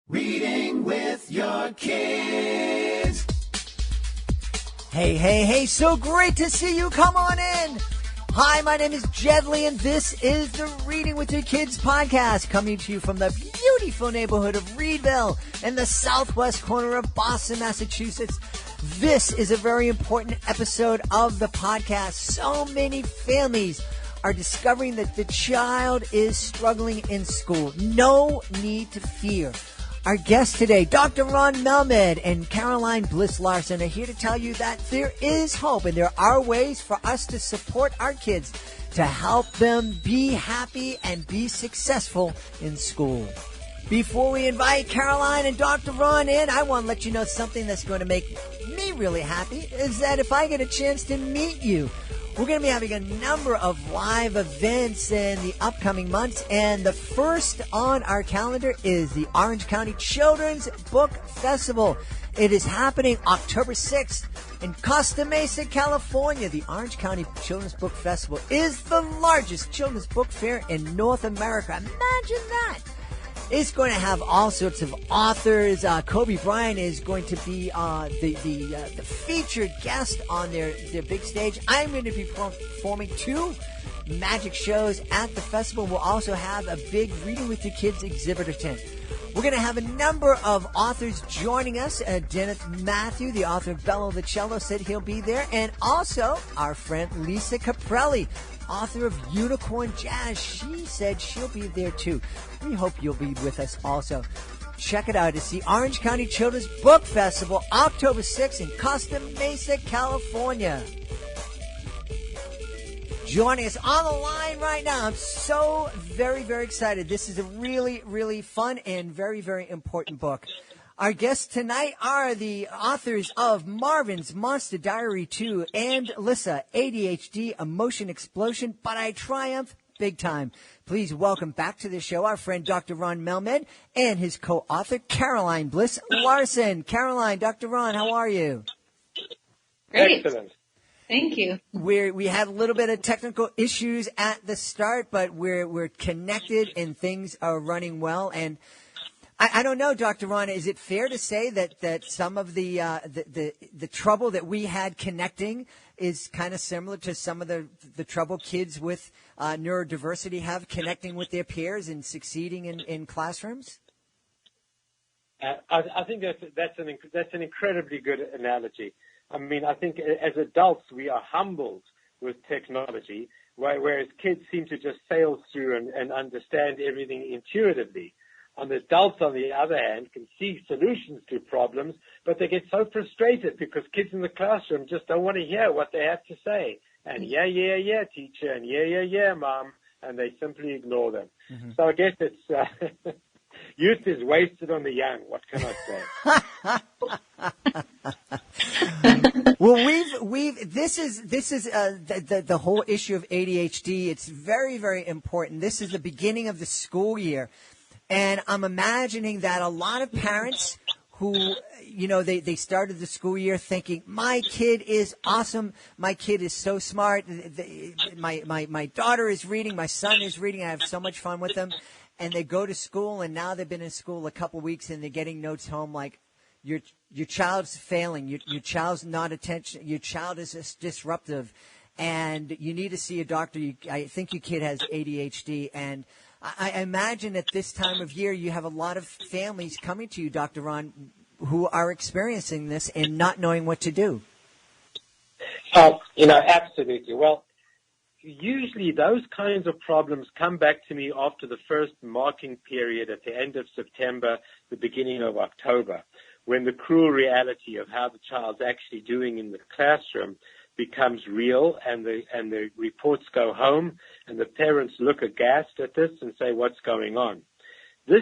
Reading with your kids. Hey, so great to see you. Come on in. Hi, my name is Jedley, and this is the Reading with Your Kids podcast, coming to you from the beautiful neighborhood of Reedville in the southwest corner of Boston, Massachusetts. This is a very important episode of the podcast. So many families are discovering that the child is struggling in school. No need to fear. Our guests today, Dr. Raun Melmed and Caroline Bliss-Larson, are here to tell you that there is hope and there are ways for us to support our kids to help them be happy and be successful in school. Before we invite Caroline and Dr. Raun in, I want to let you know something that's going to make me really happy, is that if I get a chance to meet you, we're going to be having a number of live events in the upcoming months, and the first on our calendar is the Orange County Children's Book Festival. It is happening October 6th in Costa Mesa, California. The Orange County Children's Book Festival is the largest children's book fair in North America. Imagine that. It's going to have all sorts of authors. Kobe Bryant is going to be the featured guest on their big stage. I'm going to be performing 2 magic shows at the festival. We'll also have a big Reading with Your Kids exhibitor tent. We're going to have a number of authors joining us. Dennis Matthew, the author of Bello the Cello, said he'll be there. And also our friend Lisa Caprelli, author of Unicorn Jazz. She said she'll be there too. We hope you'll be with us also. Check it out. It's the Orange County Children's Book Festival, October 6th in Costa Mesa, California. Joining us on the line right now. I'm so very, very excited. This is a really, really fun and very, very important book. Our guests tonight are the authors of Marvin's Monster Diary 2 and Lissa, ADHD, Emotion Explosion, But I Triumph Big Time. Please welcome back to the show our friend Dr. Raun Melmed and his co-author Caroline Bliss-Larson. Caroline, Dr. Raun, how are you? Great. Excellent. Thank you. We had a little bit of technical issues at the start, but we're connected and things are running well. And I don't know, Dr. Raun, is it fair to say that some of the trouble that we had connecting is kind of similar to some of the trouble kids with neurodiversity have connecting with their peers and succeeding in classrooms? I think that's an incredibly good analogy. I mean, I think as adults we are humbled with technology, whereas kids seem to just sail through and understand everything intuitively. And adults, on the other hand, can see solutions to problems, but they get so frustrated because kids in the classroom just don't want to hear what they have to say. And yeah, teacher, and yeah, mom, and they simply ignore them. Mm-hmm. So I guess it's youth is wasted on the young. What can I say? Well, this is the whole issue of ADHD. It's very, very important. This is the beginning of the school year. And I'm imagining that a lot of parents who, they started the school year thinking, my kid is awesome. My kid is so smart. My daughter is reading. My son is reading. I have so much fun with them. And they go to school, and now they've been in school a couple weeks, and they're getting notes home like, your child's failing. Your child's not attention. Your child is disruptive, and you need to see a doctor. I think your kid has ADHD, and I imagine at this time of year you have a lot of families coming to you, Dr. Raun, who are experiencing this and not knowing what to do. Absolutely. Well, usually those kinds of problems come back to me after the first marking period at the end of September, the beginning of October, when the cruel reality of how the child's actually doing in the classroom becomes real, and the reports go home, and the parents look aghast at this and say, what's going on? At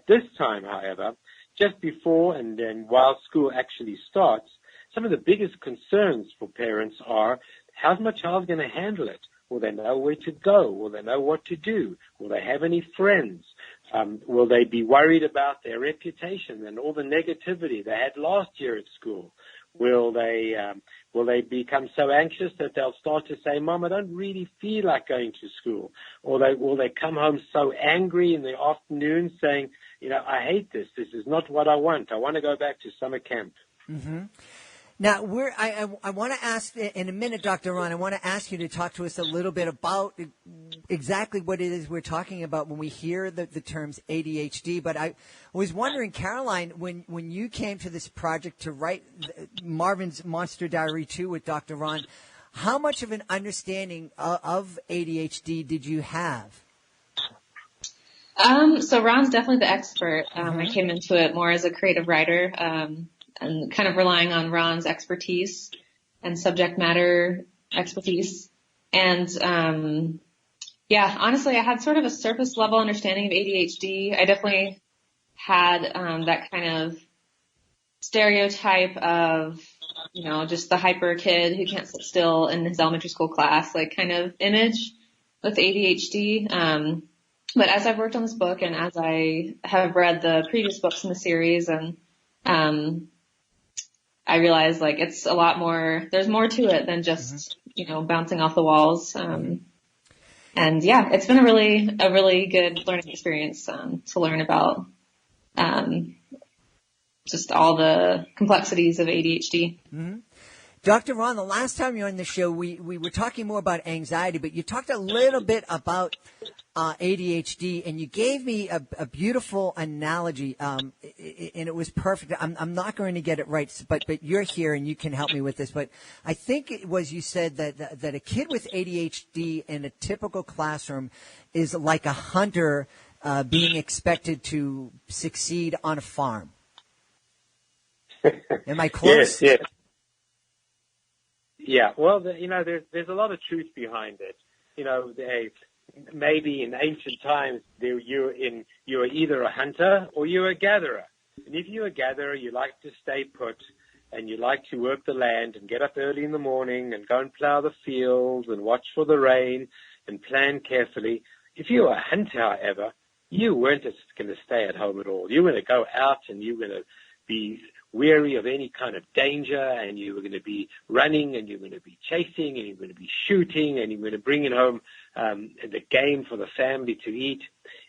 this time, however, just before and then while school actually starts, some of the biggest concerns for parents are, how's my child going to handle it? Will they know where to go? Will they know what to do? Will they have any friends? Will they be worried about their reputation and all the negativity they had last year at school? Will they become so anxious that they'll start to say, Mom, I don't really feel like going to school? Or will they come home so angry in the afternoon saying, I hate this. This is not what I want. I want to go back to summer camp. Mm-hmm. Now, I want to ask in a minute, Dr. Raun, I want to ask you to talk to us a little bit about exactly what it is we're talking about when we hear the terms ADHD. But I was wondering, Caroline, when you came to this project to write Marvin's Monster Diary 2 with Dr. Raun, how much of an understanding of ADHD did you have? So Ron's definitely the expert. I came into it more as a creative writer, and kind of relying on Ron's expertise and subject matter expertise. And, honestly, I had sort of a surface level understanding of ADHD. I definitely had, that kind of stereotype of, just the hyper kid who can't sit still in his elementary school class, like kind of image with ADHD. But as I've worked on this book and as I have read the previous books in the series and, I realized like it's a lot more, there's more to it than just, bouncing off the walls. And it's been a really good learning experience, to learn about, just all the complexities of ADHD. Mm-hmm. Dr. Raun, the last time you were on the show, we were talking more about anxiety, but you talked a little bit about ADHD, and you gave me a beautiful analogy, and it was perfect. I'm not going to get it right, but you're here and you can help me with this. But I think it was you said that a kid with ADHD in a typical classroom is like a hunter being expected to succeed on a farm. Am I close? Yes. Yeah, well, there's a lot of truth behind it. Maybe in ancient times, you were either a hunter or you were a gatherer. And if you're a gatherer, you like to stay put and you like to work the land and get up early in the morning and go and plow the fields and watch for the rain and plan carefully. If you were a hunter, however, you weren't just going to stay at home at all. You were going to go out and you were going to be weary of any kind of danger, and you were going to be running, and you were going to be chasing, and you were going to be shooting, and you were going to bring in home the game for the family to eat.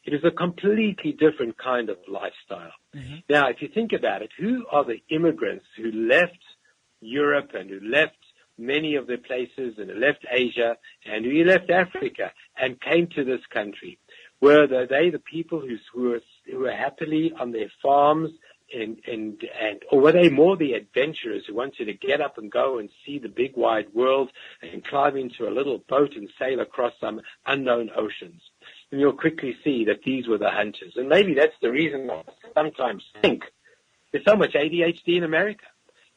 It is a completely different kind of lifestyle. Mm-hmm. Now, if you think about it, who are the immigrants who left Europe and who left many of their places and who left Asia and who left Africa and came to this country? Were they the people who were happily on their farms, or were they more the adventurers who wanted to get up and go and see the big wide world and climb into a little boat and sail across some unknown oceans? And you'll quickly see that these were the hunters. And maybe that's the reason I sometimes think there's so much ADHD in America,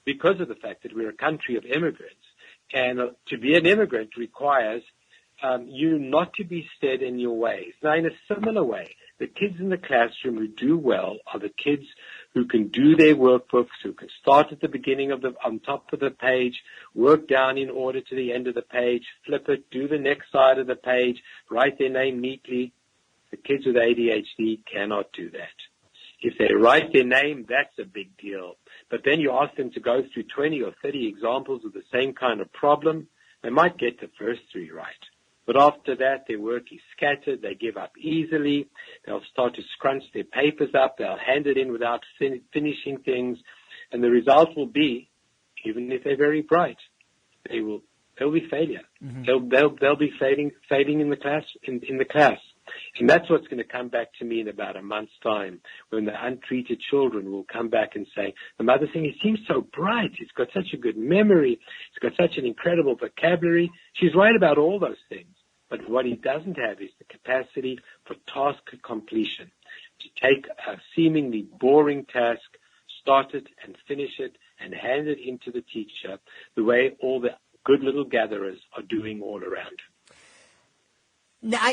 because of the fact that we're a country of immigrants. And to be an immigrant requires you not to be stead in your ways. Now, in a similar way, the kids in the classroom who do well are the kids who can do their workbooks, who can start at the beginning on top of the page, work down in order to the end of the page, flip it, do the next side of the page, write their name neatly. The kids with ADHD cannot do that. If they write their name, that's a big deal. But then you ask them to go through 20 or 30 examples of the same kind of problem, they might get the first 3 right. But after that, their work is scattered. They give up easily. They'll start to scrunch their papers up. They'll hand it in without finishing things. And the result will be, even if they're very bright, they'll be failure. Mm-hmm. They'll be failing in the class, in the class. And that's what's going to come back to me in about a month's time, when the untreated children will come back and say, the mother saying, he seems so bright. He's got such a good memory. He's got such an incredible vocabulary. She's right about all those things. But what he doesn't have is the capacity for task completion, to take a seemingly boring task, start it and finish it and hand it into the teacher the way all the good little gatherers are doing all around. Now,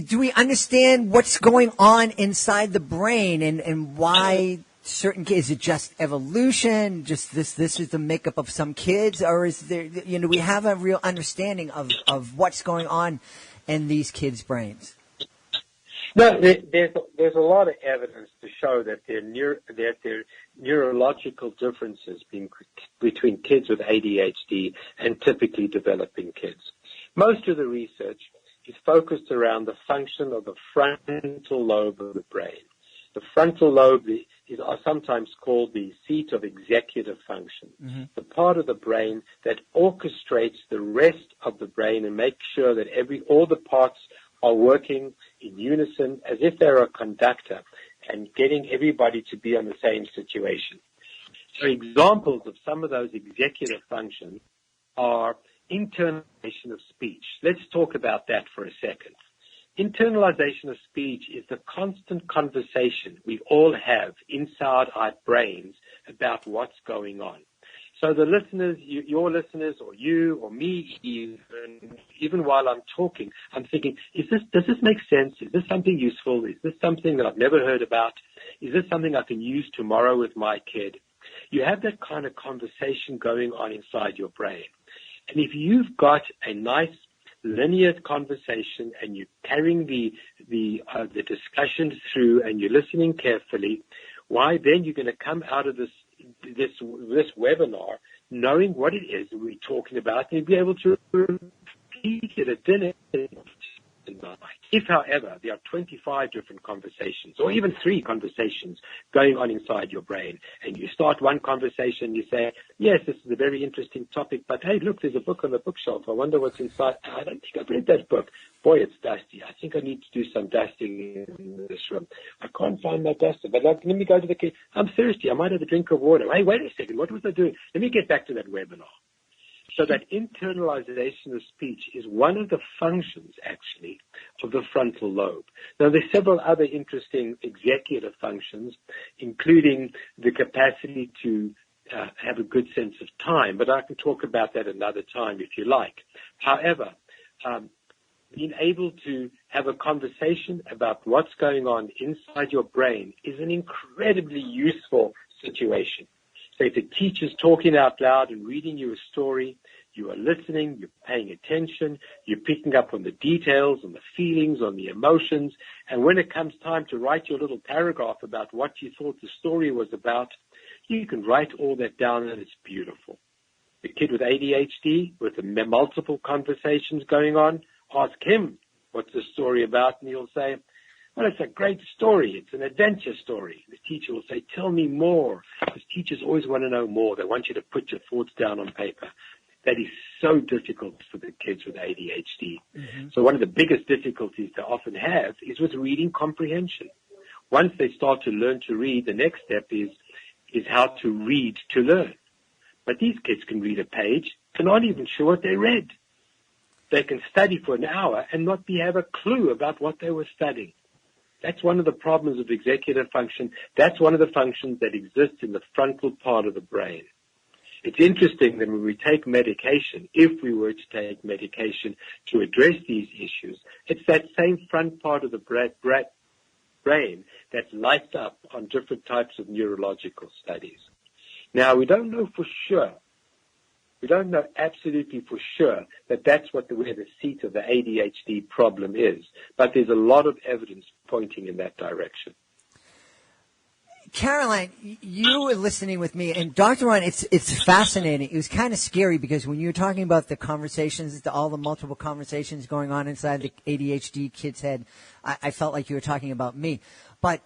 do we understand what's going on inside the brain and why certain kids? Is it just evolution? Just this is the makeup of some kids, or is there? We have a real understanding of what's going on in these kids' brains. No, there's a lot of evidence to show that there are neurological differences between kids with ADHD and typically developing kids. Most of the research is focused around the function of the frontal lobe of the brain. The frontal lobe are sometimes called the seat of executive function, the part of the brain that orchestrates the rest of the brain and makes sure that all the parts are working in unison as if they're a conductor and getting everybody to be on the same situation. So examples of some of those executive functions are internalization of speech. Let's talk about that for a second. Internalization of speech is the constant conversation we all have inside our brains about what's going on. So the listeners, your listeners, or you, or me, even while I'm talking, I'm thinking, does this make sense? Is this something useful? Is this something that I've never heard about? Is this something I can use tomorrow with my kid? You have that kind of conversation going on inside your brain. And if you've got a nice linear conversation and you're carrying the discussion through and you're listening carefully, why then you're going to come out of this webinar knowing what it is that we're talking about and you'll be able to repeat it at dinner. If, however, there are 25 different conversations or even 3 conversations going on inside your brain, and you start one conversation, you say, yes, this is a very interesting topic, but hey, look, there's a book on the bookshelf. I wonder what's inside. I don't think I've read that book. Boy, it's dusty. I think I need to do some dusting in this room. I can't find my duster, but let me go to the kitchen. I'm thirsty. I might have a drink of water. Hey, wait a second. What was I doing? Let me get back to that webinar. So that internalization of speech is one of the functions, actually, of the frontal lobe. Now, there's several other interesting executive functions, including the capacity to have a good sense of time, but I can talk about that another time if you like. However, being able to have a conversation about what's going on inside your brain is an incredibly useful situation. So if the teacher's talking out loud and reading you a story, you are listening, you're paying attention, you're picking up on the details, on the feelings, on the emotions, and when it comes time to write your little paragraph about what you thought the story was about, you can write all that down and it's beautiful. The kid with ADHD, with the multiple conversations going on, ask him, what's the story about? And he'll say, well, it's a great story. It's an adventure story. The teacher will say, tell me more. Because teachers always want to know more. They want you to put your thoughts down on paper. That is so difficult for the kids with ADHD. So one of the biggest difficulties they often have is with reading comprehension. Once they start to learn to read, the next step is how to read to learn. But these kids can read a page. They're not even sure what they read. They can study for an hour and not have a clue about what they were studying. That's one of the problems of executive function. That's one of the functions that exists in the frontal part of the brain. It's interesting that when we take medication, if we were to take medication to address these issues, it's that same front part of the brain that lights up on different types of neurological studies. Now, we don't know for sure. We don't know absolutely for sure that that's where the seat of the ADHD problem is, but there's a lot of evidence pointing in that direction. Caroline, you were listening with me, and Dr. Raun, it's fascinating. It was kind of scary because when you were talking about the conversations, all the multiple conversations going on inside the ADHD kid's head, I felt like you were talking about me. But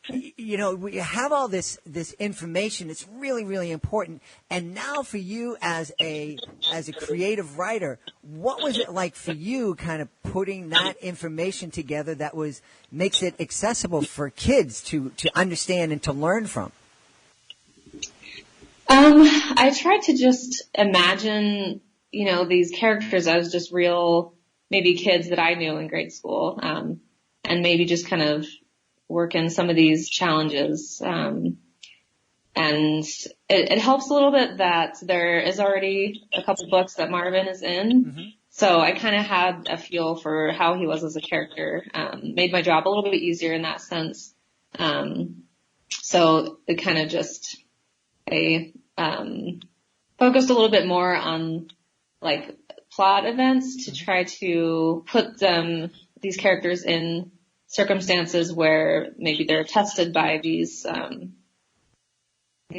you know, we have all this information. It's really, really important. And now for you as a creative writer, what was it like for you kind of putting that information together that makes it accessible for kids to understand and to learn from? I tried to just imagine, these characters as just real, maybe kids that I knew in grade school, and maybe just kind of work in some of these challenges. And it helps a little bit that there is already a couple books that Marvin is in. So I kind of had a feel for how he was as a character, made my job a little bit easier in that sense. So it kind of just, focused a little bit more on like plot events to try to put these characters in circumstances where maybe they're tested by these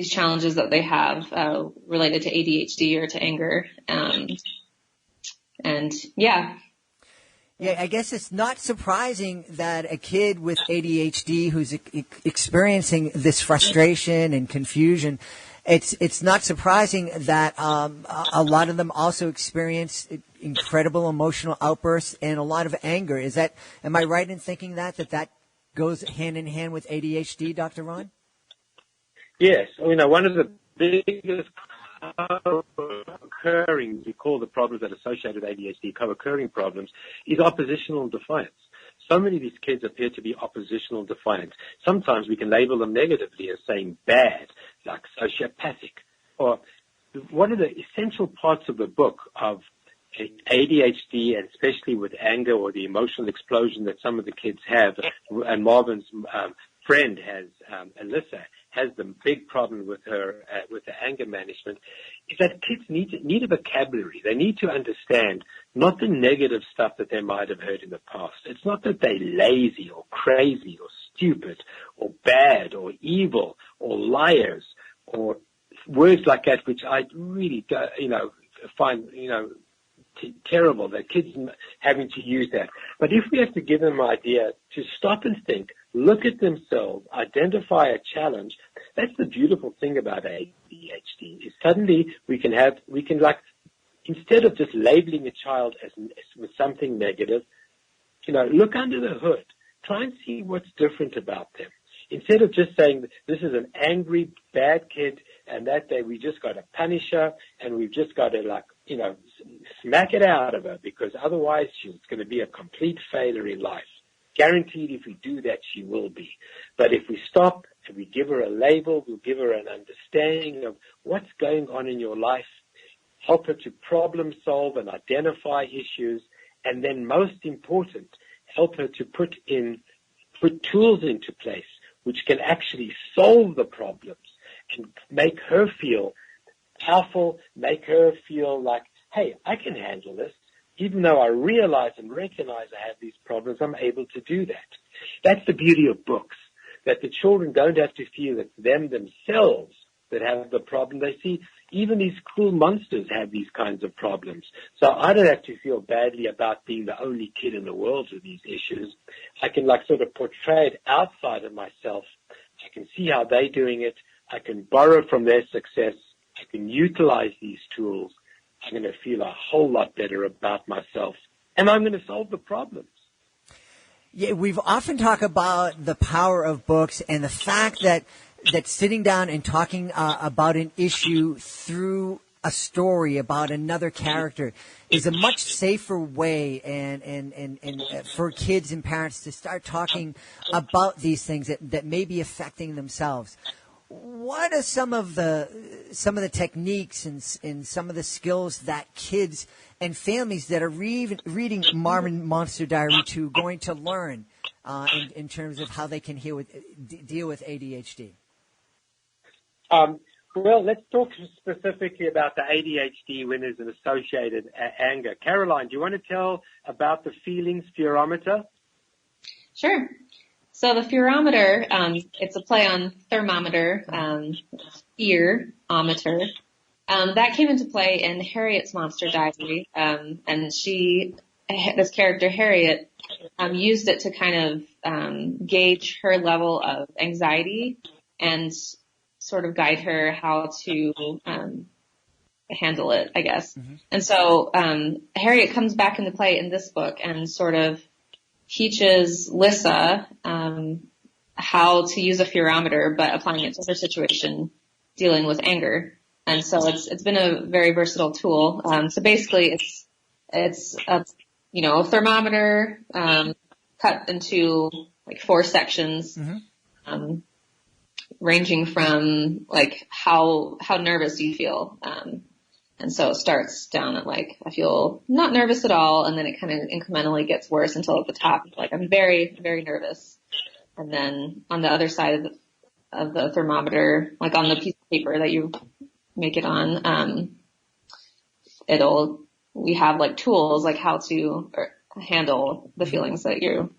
challenges that they have related to ADHD or to anger. And yeah. Yeah, I guess it's not surprising that a kid with ADHD who's experiencing this frustration and confusion, it's not surprising that a lot of them also experience incredible emotional outbursts and a lot of anger. Am I right in thinking that goes hand in hand with ADHD, Dr. Raun? Yes. One of the biggest co-occurring, we call the problems that are associated with ADHD, co-occurring problems, is oppositional defiance. So many of these kids appear to be oppositional defiant. Sometimes we can label them negatively as saying bad, like sociopathic. Or one of the essential parts of the book of ADHD, and especially with anger or the emotional explosion that some of the kids have, and Marvin's friend has, Alyssa, has the big problem with her, with the anger management, is that kids need a vocabulary. They need to understand not the negative stuff that they might have heard in the past. It's not that they're lazy or crazy or stupid or bad or evil or liars or words like that, which I really, find, terrible that kids having to use that. But if we have to give them an idea to stop and think, look at themselves, identify a challenge, that's the beautiful thing about ADHD, is suddenly we can instead of just labeling a child as with something negative, look under the hood, try and see what's different about them. Instead of just saying this is an angry, bad kid, and that day we just got to punish her, and we've just got to smack it out of her, because otherwise she's going to be a complete failure in life. Guaranteed if we do that, she will be. But if we stop and we give her a label, we'll give her an understanding of what's going on in your life, help her to problem solve and identify issues, and then most important, help her to put tools into place which can actually solve the problems and make her feel powerful, make her feel like, hey, I can handle this. Even though I realize and recognize I have these problems, I'm able to do that. That's the beauty of books, that the children don't have to feel it's them themselves that have the problem. They see even these cool monsters have these kinds of problems. So I don't have to feel badly about being the only kid in the world with these issues. I can sort of portray it outside of myself. I can see how they're doing it. I can borrow from their success. I can utilize these tools. I'm going to feel a whole lot better about myself, and I'm going to solve the problems. Yeah, we've often talked about the power of books and the fact that sitting down and talking about an issue through a story about another character is a much safer way and for kids and parents to start talking about these things that may be affecting themselves. What are some of the techniques and some of the skills that kids and families that are reading Marvin Monster Diary 2 going to learn in terms of how they can deal with ADHD? Well, let's talk specifically about the ADHD when there's an associated anger. Caroline, do you want to tell about the feelings pherometer? Sure. So the pherometer, it's a play on thermometer, ear-ometer. That came into play in Harriet's Monster Diary, and this character Harriet, used it to kind of gauge her level of anxiety and sort of guide her how to handle it, I guess. Mm-hmm. And so Harriet comes back into play in this book and sort of teaches Lissa how to use a pherometer, but applying it to her situation, dealing with anger. And so it's been a very versatile tool. So basically, it's a thermometer cut into like 4 sections, mm-hmm. Ranging from like how nervous you feel. And so it starts down at like, I feel not nervous at all. And then it kind of incrementally gets worse until at the top, like I'm very, very nervous. And then on the other side of the thermometer, like on the piece of paper that you make it on, we have like tools like how to handle the feelings that you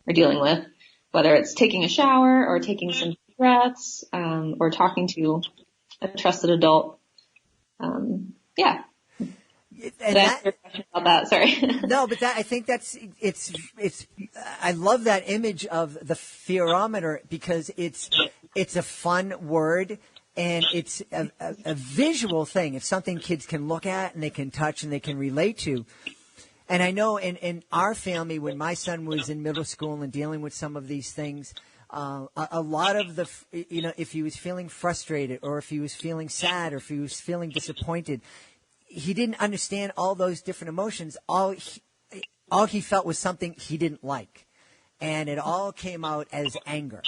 are dealing with, whether it's taking a shower or taking some breaths, or talking to a trusted adult. Yeah. And that, about that, sorry. No, but I think it's, I love that image of the fearometer because it's a fun word and it's a visual thing. It's something kids can look at and they can touch and they can relate to. And I know in our family, when my son was in middle school and dealing with some of these things, a lot of if he was feeling frustrated or if he was feeling sad or if he was feeling disappointed, he didn't understand all those different emotions. All he felt was something he didn't like. And it all came out as anger.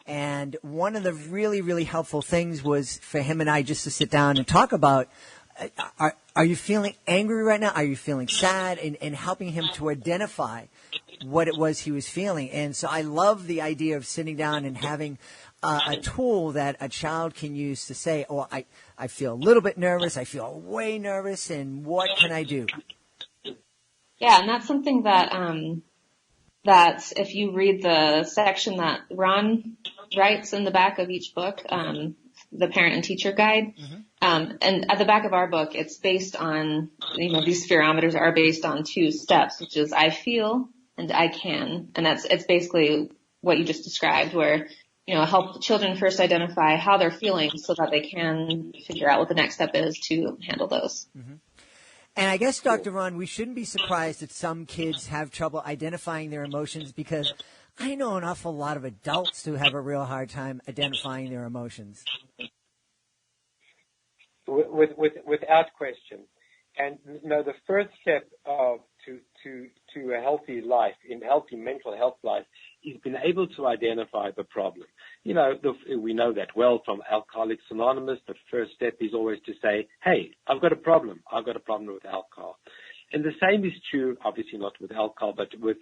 And one of the really, really helpful things was for him and I just to sit down and talk about, are you feeling angry right now? Are you feeling sad? And helping him to identify what it was he was feeling. And so I love the idea of sitting down and having a tool that a child can use to say, oh, I feel a little bit nervous. I feel way nervous. And what can I do? Yeah, and that's something that that if you read the section that Raun writes in the back of each book, the parent and teacher guide, and at the back of our book, it's based on, these spherometers are based on 2 steps, which is I feel and I can. And it's basically what you just described where, help children first identify how they're feeling so that they can figure out what the next step is to handle those. Mm-hmm. And I guess, Dr. Raun, we shouldn't be surprised that some kids have trouble identifying their emotions because I know an awful lot of adults who have a real hard time identifying their emotions. Without question. And the first step to a healthy life, in healthy mental health life, is being able to identify the problem. We know that well from Alcoholics Anonymous. The first step is always to say, hey, I've got a problem. I've got a problem with alcohol. And the same is true, obviously not with alcohol, but with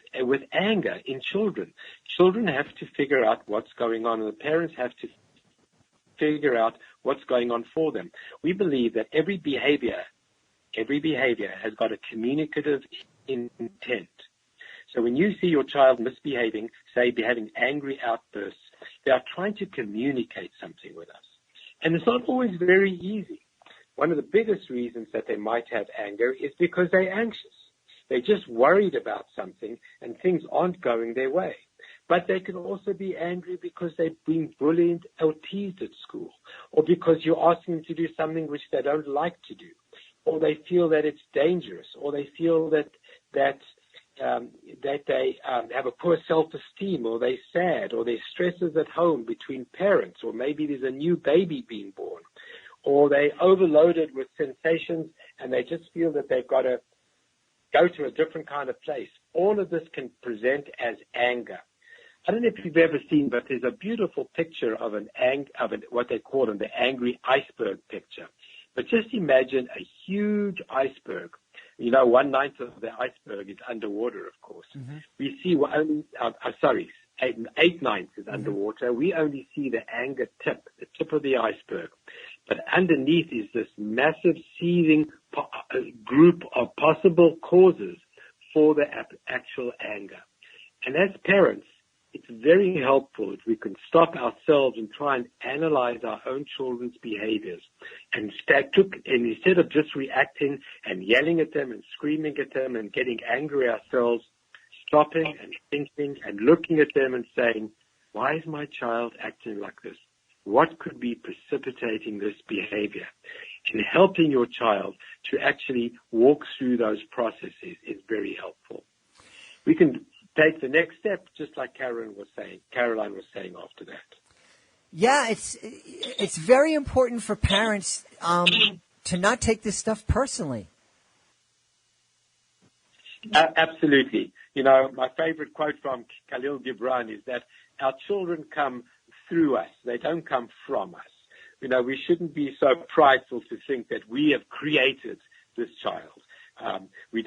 anger in children. Children have to figure out what's going on, and the parents have to figure out what's going on for them. We believe that every behavior has got a communicative intent. So when you see your child misbehaving, say having angry outbursts, they are trying to communicate something with us. And it's not always very easy. One of the biggest reasons that they might have anger is because they're anxious. They're just worried about something and things aren't going their way. But they can also be angry because they've been bullied or teased at school, or because you're asking them to do something which they don't like to do, or they feel that it's dangerous, or they feel that they have a poor self-esteem, or they're sad, or there's stresses at home between parents, or maybe there's a new baby being born, or they're overloaded with sensations and they just feel that they've got to go to a different kind of place. All of this can present as anger. I don't know if you've ever seen, but there's a beautiful picture of what they call the angry iceberg picture. But just imagine a huge iceberg. 1/9 of the iceberg is underwater, of course. Mm-hmm. We see only, 8/9 is underwater. We only see the anger tip, the tip of the iceberg. But underneath is this massive seething group of possible causes for the actual anger. And as parents, it's very helpful if we can stop ourselves and try and analyze our own children's behaviors and instead of just reacting and yelling at them and screaming at them and getting angry ourselves, stopping and thinking and looking at them and saying, why is my child acting like this? What could be precipitating this behavior? And helping your child to actually walk through those processes is very helpful. We can take the next step, just like Caroline was saying after that. Yeah, it's very important for parents to not take this stuff personally. Absolutely. My favorite quote from Khalil Gibran is that our children come through us. They don't come from us. We shouldn't be so prideful to think that we have created this child. We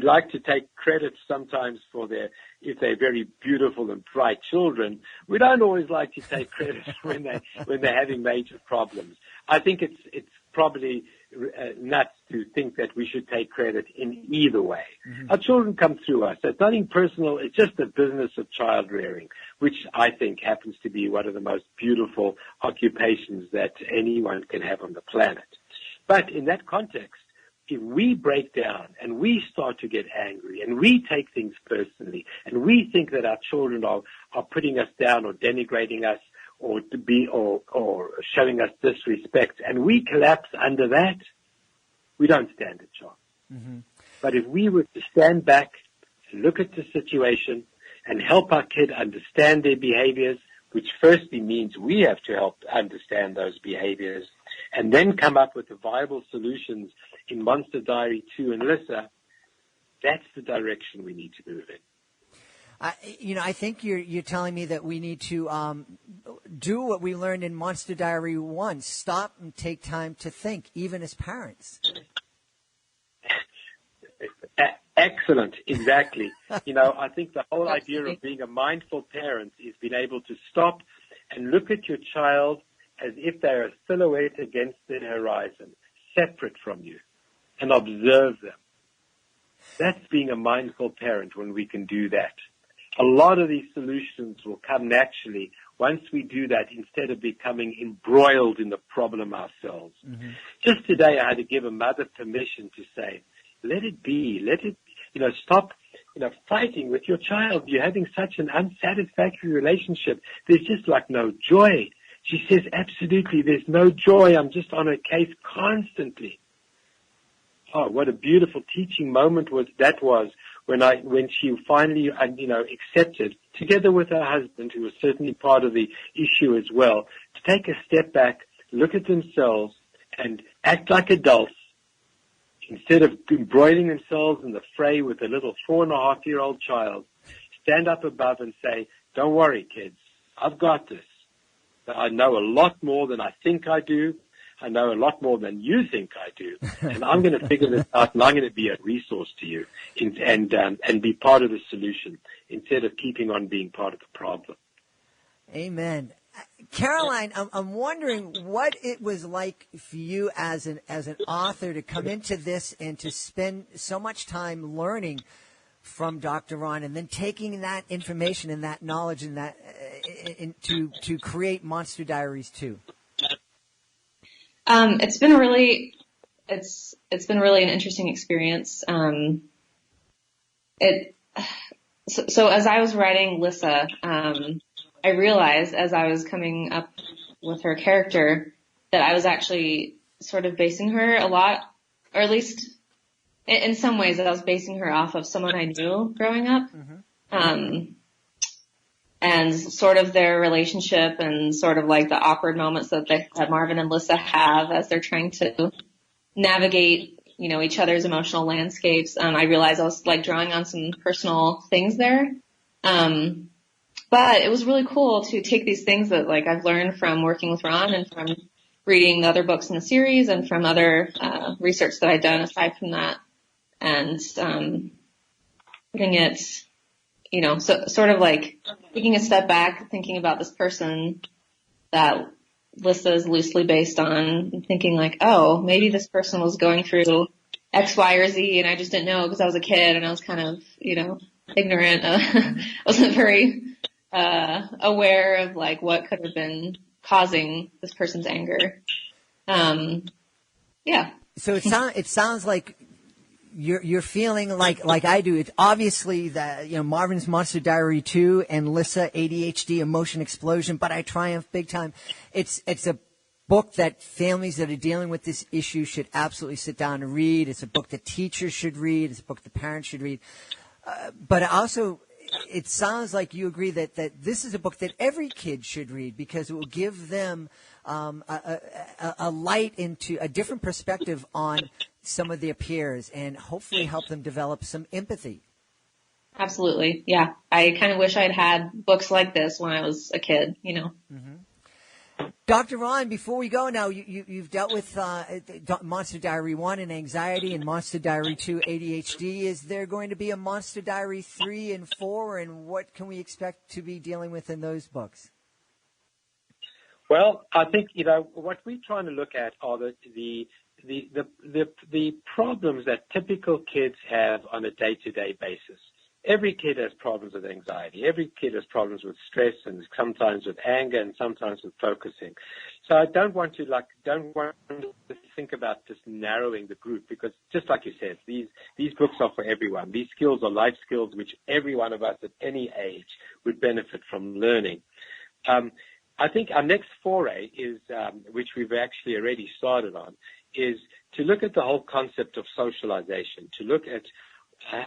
like to take credit sometimes if they're very beautiful and bright children. We don't always like to take credit when they're having major problems. I think it's probably nuts to think that we should take credit in either way. Mm-hmm. Our children come through us. It's nothing personal. It's just the business of child rearing, which I think happens to be one of the most beautiful occupations that anyone can have on the planet. But in that context, if we break down and we start to get angry and we take things personally and we think that our children are putting us down or denigrating us or showing us disrespect, and we collapse under that, we don't stand a chance. Mm-hmm. But if we were to stand back and look at the situation and help our kid understand their behaviors, which firstly means we have to help understand those behaviors, and then come up with the viable solutions in Monster Diary 2 and Lissa, that's the direction we need to move in. I think you're telling me that we need to do what we learned in Monster Diary 1, stop and take time to think, even as parents. Excellent, exactly. I think the whole idea of being a mindful parent is being able to stop and look at your child as if they're a silhouette against the horizon, separate from you, and observe them. That's being a mindful parent when we can do that. A lot of these solutions will come naturally once we do that instead of becoming embroiled in the problem ourselves. Mm-hmm. Just today I had to give a mother permission to say, let it be, stop, fighting with your child. You're having such an unsatisfactory relationship. There's just like no joy. She says, absolutely, there's no joy. I'm just on her case constantly. Oh, what a beautiful teaching moment was when she finally, accepted, together with her husband, who was certainly part of the issue as well, to take a step back, look at themselves, and act like adults, instead of embroiling themselves in the fray with a little 4.5-year-old child. Stand up above and say, don't worry, kids, I've got this. I know a lot more than I think I do. I know a lot more than you think I do. And I'm going to figure this out, and I'm going to be a resource to you and be part of the solution instead of keeping on being part of the problem. Amen. Caroline, I'm wondering what it was like for you as an author to come into this and to spend so much time learning from Dr. Raun and then taking that information and that knowledge and that to create Monster Diaries 2. It's been really an interesting experience. So as I was writing Lissa, I realized as I was coming up with her character that I was actually sort of basing her a lot, or at least in some ways I was basing her off of someone I knew growing up. Mm-hmm. And sort of their relationship and sort of like the awkward moments that Marvin and Lissa have as they're trying to navigate, each other's emotional landscapes. I realized I was like drawing on some personal things there. But it was really cool to take these things that like I've learned from working with Raun and from reading the other books in the series and from other research that I'd done aside from that, and putting it, so sort of like taking a step back, thinking about this person that Lissa is loosely based on, and thinking like, oh, maybe this person was going through X, Y, or Z, and I just didn't know because I was a kid and I was kind of, ignorant. I wasn't very aware of like what could have been causing this person's anger. Yeah. So it sounds like you're feeling like I do. It's obviously that Marvin's Monster Diary 2 and Lissa ADHD Emotion Explosion, but I triumph big time. It's a book that families that are dealing with this issue should absolutely sit down and read. It's a book that teachers should read. It's a book that parents should read. But also, it sounds like you agree that this is a book that every kid should read because it will give them a light into a different perspective on some of their peers and hopefully help them develop some empathy. Absolutely. Yeah. I kind of wish I'd had books like this when I was a kid, Mm-hmm. Dr. Raun, before we go now, you've dealt with Monster Diary 1 and anxiety and Monster Diary 2 ADHD. Is there going to be a Monster Diary 3 and 4, and what can we expect to be dealing with in those books? Well, I think, what we're trying to look at are the problems that typical kids have on a day-to-day basis. every kid has problems with anxiety. Every kid has problems with stress and sometimes with anger and sometimes with focusing. So I don't want to think about just narrowing the group, because just like you said, these books are for everyone. These skills are life skills which every one of us at any age would benefit from learning. I think our next foray is, which we've actually already started on, is to look at the whole concept of socialization, to look at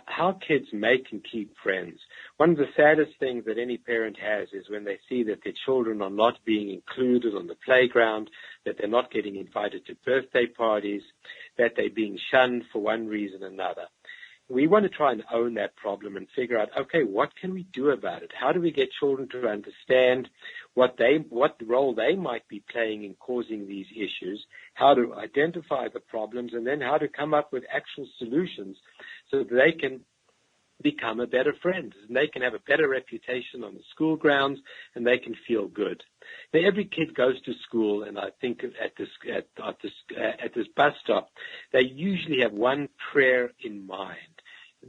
how kids make and keep friends. One of the saddest things that any parent has is when they see that their children are not being included on the playground, that they're not getting invited to birthday parties, that they're being shunned for one reason or another. We want to try and own that problem and figure out, okay, what can we do about it? How do we get children to understand what role they might be playing in causing these issues, how to identify the problems, and then how to come up with actual solutions so that they can become a better friend, and they can have a better reputation on the school grounds, and they can feel good. Now, every kid goes to school, and I think at this bus stop, they usually have one prayer in mind.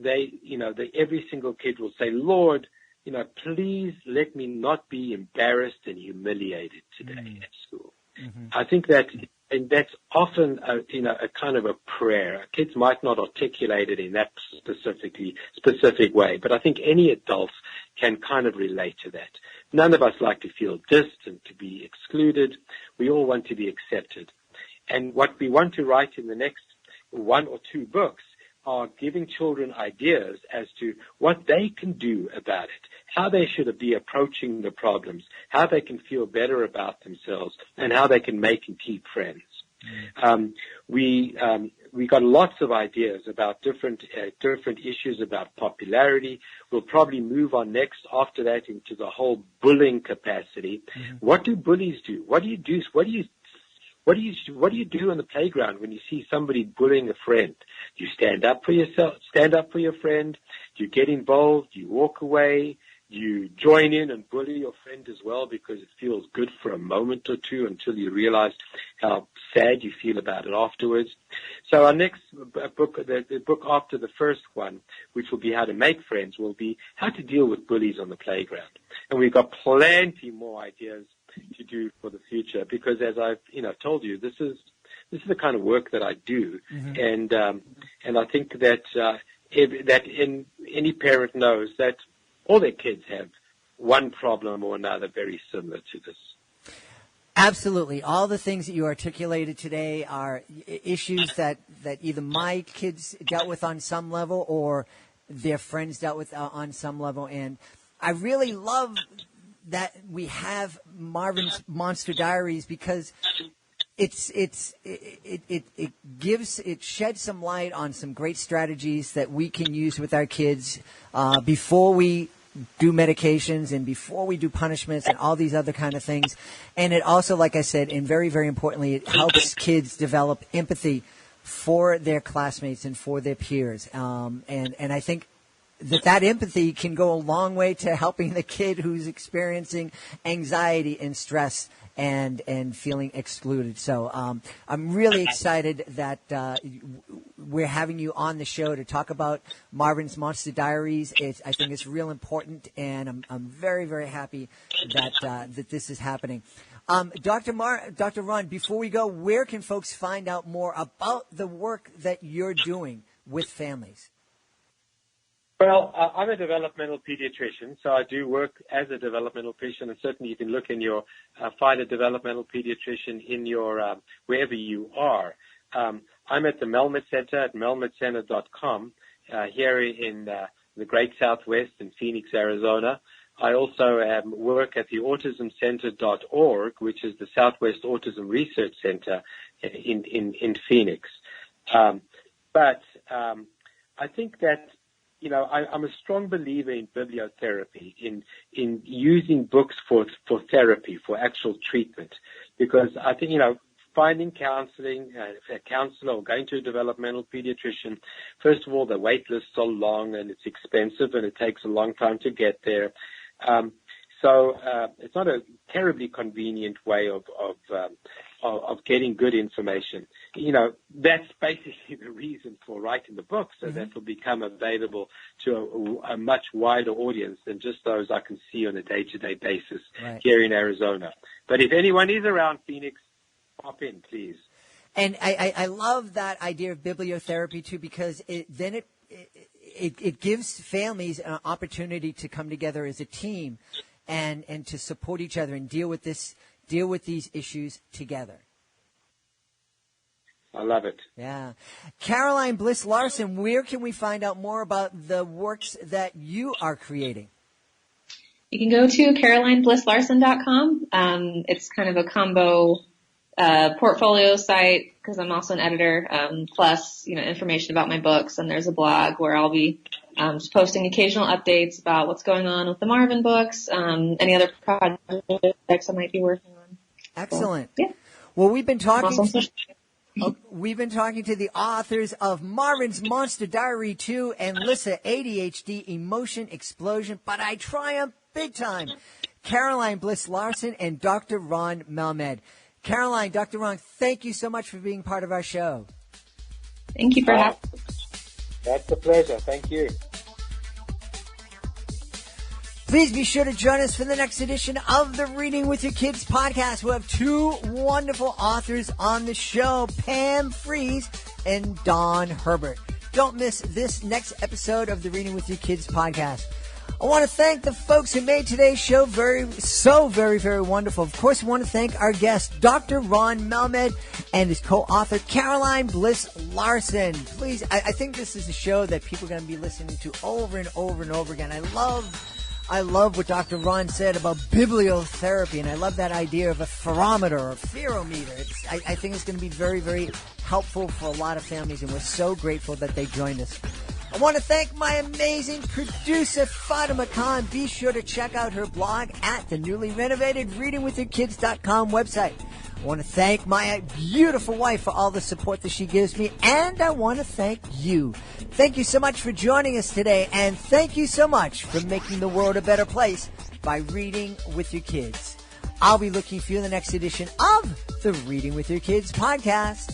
Every single kid will say, Lord, please let me not be embarrassed and humiliated today at school. Mm-hmm. I think that's often a kind of a prayer. Kids might not articulate it in that specific way, but I think any adults can kind of relate to that. None of us like to feel distant, to be excluded. We all want to be accepted. And what we want to write in the next 1 or 2 books are giving children ideas as to what they can do about it, how they should be approaching the problems, how they can feel better about themselves, and how they can make and keep friends. We got lots of ideas about different issues about popularity. We'll probably move on next after that into the whole bullying capacity. Mm-hmm. What do bullies do? What do you do? What do you do on the playground when you see somebody bullying a friend? Do you stand up for yourself? Stand up for your friend? Do you get involved? Do you walk away? Do you join in and bully your friend as well because it feels good for a moment or two until you realize how sad you feel about it afterwards? So our next book, the book after the first one, which will be How to Make Friends, will be how to deal with bullies on the playground. And we've got plenty more ideas to do for the future, because as I've told you, this is the kind of work that I do, mm-hmm. and I think that any parent knows that all their kids have one problem or another very similar to this. Absolutely. All the things that you articulated today are issues that either my kids dealt with on some level or their friends dealt with on some level. And I really love that we have Marvin's Monster Diaries, because it sheds some light on some great strategies that we can use with our kids before we do medications and before we do punishments and all these other kind of things. And it also, like I said, and very, very importantly, it helps kids develop empathy for their classmates and for their peers. And I think that empathy can go a long way to helping the kid who's experiencing anxiety and stress and feeling excluded. So I'm really excited that we're having you on the show to talk about Marvin's Monster Diaries. I think it's real important, and I'm very, very happy that this is happening. Dr. Raun, before we go, where can folks find out more about the work that you're doing with families? Well, I'm a developmental pediatrician, so I do work as a developmental pediatrician, and certainly you can look in your find a developmental pediatrician in your wherever you are. I'm at the Melmed Center at melmedcenter.com here in the Great Southwest in Phoenix, Arizona. I also work at the autismcenter.org, which is the Southwest Autism Research Center in Phoenix. But I think that I'm a strong believer in bibliotherapy, in using books for therapy, for actual treatment, because I think, finding counseling, a counselor or going to a developmental pediatrician, first of all, the wait lists are long and it's expensive and it takes a long time to get there. So it's not a terribly convenient way of of getting good information. That's basically the reason for writing the book, so that will become available to a much wider audience than just those I can see on a day-to-day basis here in Arizona. But if anyone is around Phoenix, pop in, please. And I love that idea of bibliotherapy too, because it gives families an opportunity to come together as a team and to support each other and deal with these issues together. I love it. Yeah. Caroline Bliss Larson, where can we find out more about the works that you are creating? You can go to carolineblisslarson.com. It's kind of a combo portfolio site because I'm also an editor, plus, information about my books. And there's a blog where I'll be just posting occasional updates about what's going on with the Marvin books, any other projects I might be working on. Excellent. So, yeah. Well, we've been talking to the authors of Marvin's Monster Diary 2 and Lissa, ADHD, Emotion Explosion, but I triumph big time. Caroline Bliss Larson and Dr. Raun Melmed. Caroline, Dr. Raun, thank you so much for being part of our show. Thank you for having me. That's a pleasure. Thank you. Please be sure to join us for the next edition of the Reading with Your Kids podcast. We'll have two wonderful authors on the show, Pam Fries and Don Herbert. Don't miss this next episode of the Reading with Your Kids podcast. I want to thank the folks who made today's show very, very wonderful. Of course, I want to thank our guest, Dr. Raun Melmed, and his co-author, Caroline Bliss Larson. Please, I think this is a show that people are going to be listening to over and over and over again. I love what Dr. Raun said about bibliotherapy, and I love that idea of a pherometer or pherometer. I think it's going to be very, very helpful for a lot of families, and we're so grateful that they joined us. I want to thank my amazing producer, Fatima Khan. Be sure to check out her blog at the newly renovated readingwithyourkids.com website. I want to thank my beautiful wife for all the support that she gives me, and I want to thank you. Thank you so much for joining us today, and thank you so much for making the world a better place by reading with your kids. I'll be looking for you in the next edition of the Reading with Your Kids podcast.